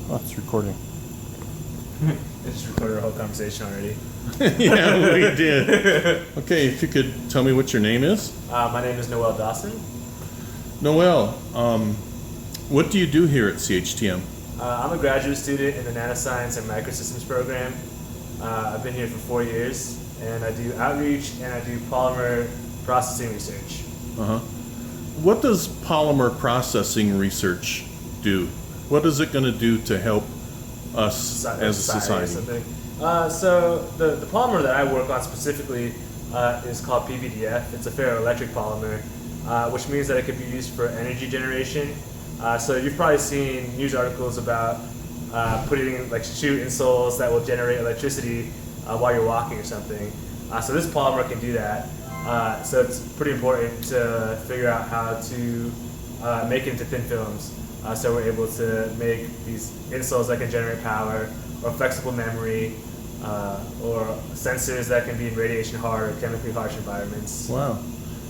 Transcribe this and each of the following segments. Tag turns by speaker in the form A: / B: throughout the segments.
A: Oh, it's recording.
B: I just recorded our whole conversation already.
A: Yeah, we did. Okay, if you could tell me what your name is.
B: My name is Noel Dawson.
A: Noel, what do you do here at CHTM?
B: I'm a graduate student in the Nanoscience and Microsystems program. I've been here for 4 years, and I do outreach and I do polymer processing research.
A: Uh-huh. What does polymer processing research do? What is it going to do to help us as a society?
B: So the polymer that I work on specifically is called PVDF. It's a ferroelectric polymer, which means that it could be used for energy generation. So you've probably seen news articles about putting like shoe insoles that will generate electricity while you're walking or something. So this polymer can do that. So it's pretty important to figure out how to make it into thin films. So we're able to make these insoles that can generate power, or flexible memory, or sensors that can be in radiation hard or chemically harsh environments.
A: Wow.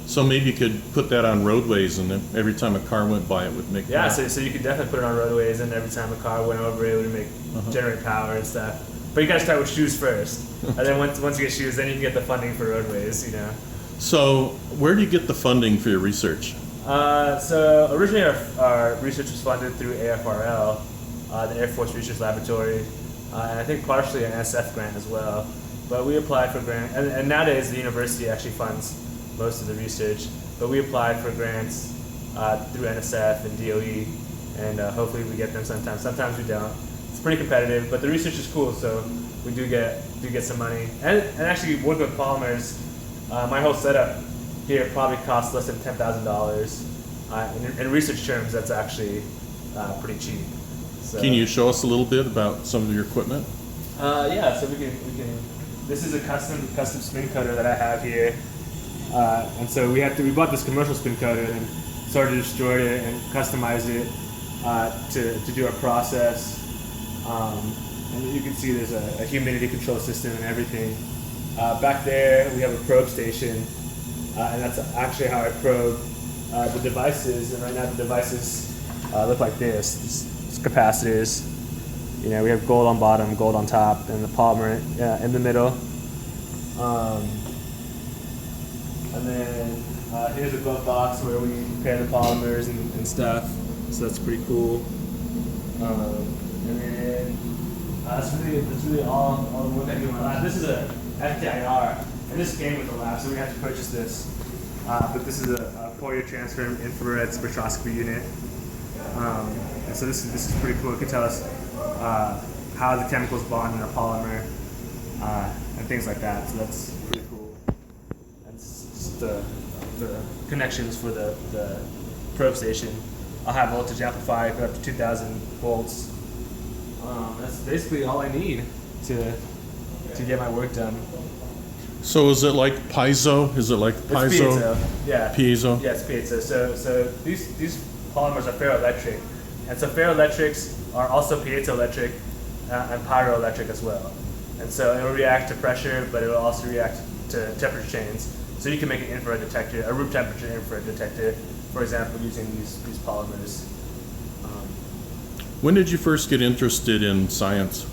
A: So maybe you could put that on roadways, and then every time a car went by, it would make
B: Yeah,
A: power.
B: so you could definitely put it on roadways, and every time a car went over, it would generate power and stuff. But you got to start with shoes first, and then once you get shoes, then you can get the funding for roadways. You know.
A: So where do you get the funding for your research?
B: So originally our research was funded through AFRL, the Air Force Research Laboratory, and I think partially an NSF grant as well. But we applied for grants, and nowadays the university actually funds most of the research. But we applied for grants through NSF and DOE, and hopefully we get them sometimes. Sometimes we don't. It's pretty competitive, but the research is cool, so we do get some money. And actually working with polymers, my whole setup here probably costs less than $10,000. In research terms, that's actually pretty cheap. So,
A: Can you show us a little bit about some of your equipment?
B: Yeah, so we can. This is a custom spin coater that I have here, and so we bought this commercial spin coater and sort of destroyed it and customized it to do our process. And you can see there's a humidity control system and everything. Back there we have a probe station, and that's actually how I probe the devices. And right now the devices look like this. It's capacitors. You know, we have gold on bottom, gold on top, and the polymer in the middle. And then here's a glove box where we prepare the polymers and stuff. So that's pretty cool. And then that's really all the work I do in my lab. This is a FTIR, and this came with the lab, so we had to purchase this. But this is a Fourier transform infrared spectroscopy unit. And so this is pretty cool. It can tell us how the chemicals bond in a polymer and things like that. So that's pretty cool. That's just the connections for the probe station. I'll have voltage amplifier up to 2,000 volts. That's basically all I need to get my work done.
A: So is it like piezo? Is it like piezo?
B: It's piezo. Yeah.
A: Piezo?
B: Yeah, it's piezo. So these polymers are ferroelectric, and so ferroelectrics are also piezoelectric and pyroelectric as well. And so it will react to pressure, but it will also react to temperature changes. So you can make an infrared detector, a room temperature infrared detector, for example, using these polymers.
A: When did you first get interested in science?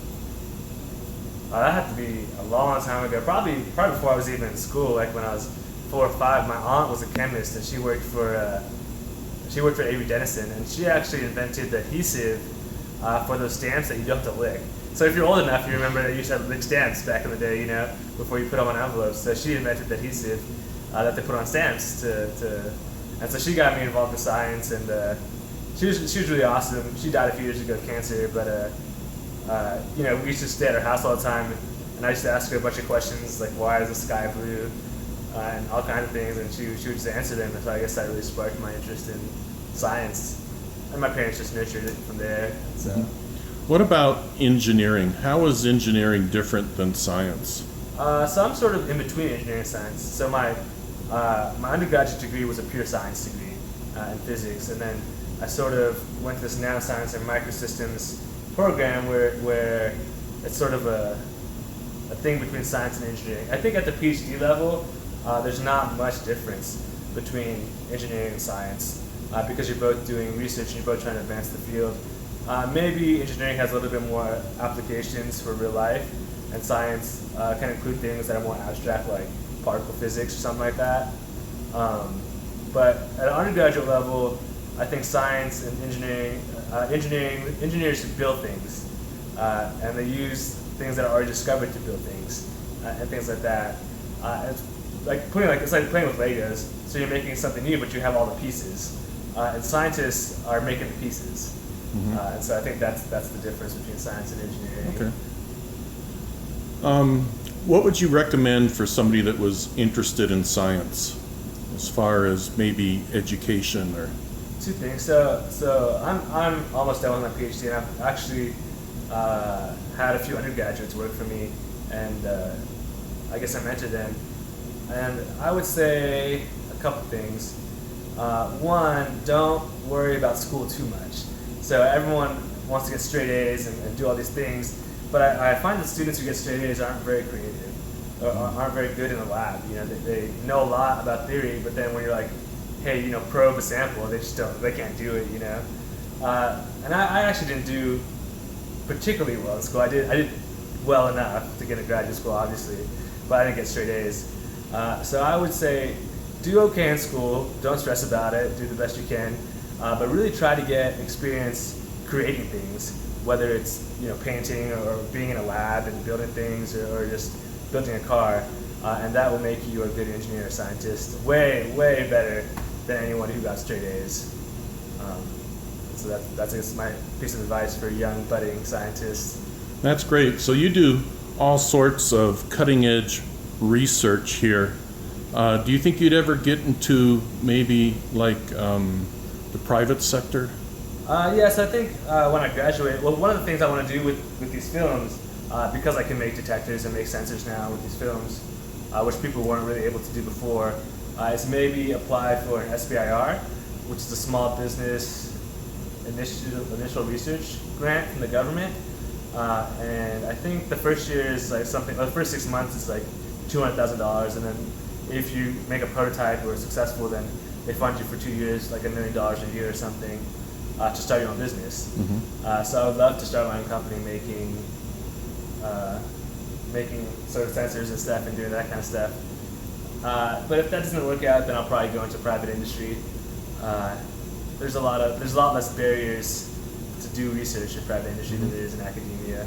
B: That had to be a long time ago, probably before I was even in school. Like when I was 4 or 5, my aunt was a chemist, and she worked for Avery Dennison, and she actually invented the adhesive for those stamps that you don't have to lick. So if you're old enough, you remember that you used to have lick stamps back in the day, you know, before you put them on envelopes. So she invented the adhesive that they put on stamps and so she got me involved in science, and she was really awesome. She died a few years ago of cancer, but you know, we used to stay at her house all the time, and I used to ask her a bunch of questions like, why is the sky blue, and all kinds of things, and she would just answer them. And so I guess that really sparked my interest in science, and my parents just nurtured it from there. So.
A: What about engineering? How is engineering different than science?
B: So I'm sort of in between engineering and science. So my undergraduate degree was a pure science degree in physics, and then I sort of went to this nanoscience and microsystems program where it's sort of a thing between science and engineering. I think at the PhD level, there's not much difference between engineering and science because you're both doing research and you're both trying to advance the field. Maybe engineering has a little bit more applications for real life, and science can include things that are more abstract, like particle physics or something like that. But at an undergraduate level, I think science and engineers build things, and they use things that are already discovered to build things, and things like that. It's like playing with Legos. So you're making something new, but you have all the pieces, and scientists are making the pieces. And so I think that's the difference between science and engineering.
A: Okay. What would you recommend for somebody that was interested in science, as far as maybe education or?
B: Two things. So I'm almost done with my PhD, and I've actually had a few undergraduates work for me, and I guess I mentored them. And I would say a couple things. One, don't worry about school too much. So everyone wants to get straight A's and do all these things, but I find that students who get straight A's aren't very creative, or aren't very good in the lab. You know, they know a lot about theory, but then when you're like, hey, you know, probe a sample, they can't do it, you know. And I actually didn't do particularly well in school. I did well enough to get into graduate school, obviously, but I didn't get straight A's. So I would say, do okay in school, don't stress about it, do the best you can, but really try to get experience creating things, whether it's, you know, painting or being in a lab and building things, or just building a car, and that will make you a good engineer or scientist, way better than anyone who got straight A's. So that's I guess my piece of advice for young budding scientists.
A: That's great. So you do all sorts of cutting edge research here. Do you think you'd ever get into maybe like the private sector?
B: Yes, I think when I graduate, well, one of the things I want to do with these films, because I can make detectors and make sensors now with these films, which people weren't really able to do before, is maybe apply for an SBIR, which is a Small Business Initial Research grant from the government. And I think the first year is like something, the first 6 months is like $200,000, and then if you make a prototype or are successful, then they fund you for 2 years, like $1 million a year or something, to start your own business. So I would love to start my own company making sort of sensors and stuff and doing that kind of stuff. But if that doesn't work out, then I'll probably go into private industry. There's a lot less barriers to do research in private industry than there is in academia.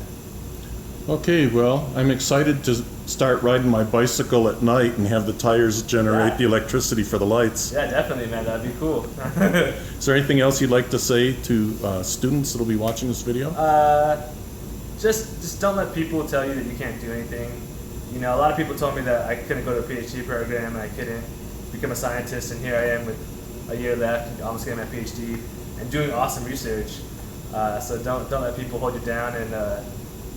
A: Okay, well, I'm excited to start riding my bicycle at night and have the tires generate the electricity for the lights.
B: Yeah, definitely, man. That'd be cool.
A: Is there anything else you'd like to say to students that'll be watching this video?
B: Just don't let people tell you that you can't do anything. You know, a lot of people told me that I couldn't go to a PhD program and I couldn't become a scientist, and here I am with a year left, almost getting my PhD, and doing awesome research. So don't let people hold you down, and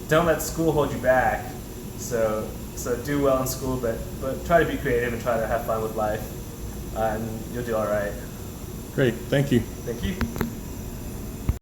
B: don't let school hold you back. So do well in school, but try to be creative and try to have fun with life, and you'll do all right.
A: Great, thank you.
B: Thank you.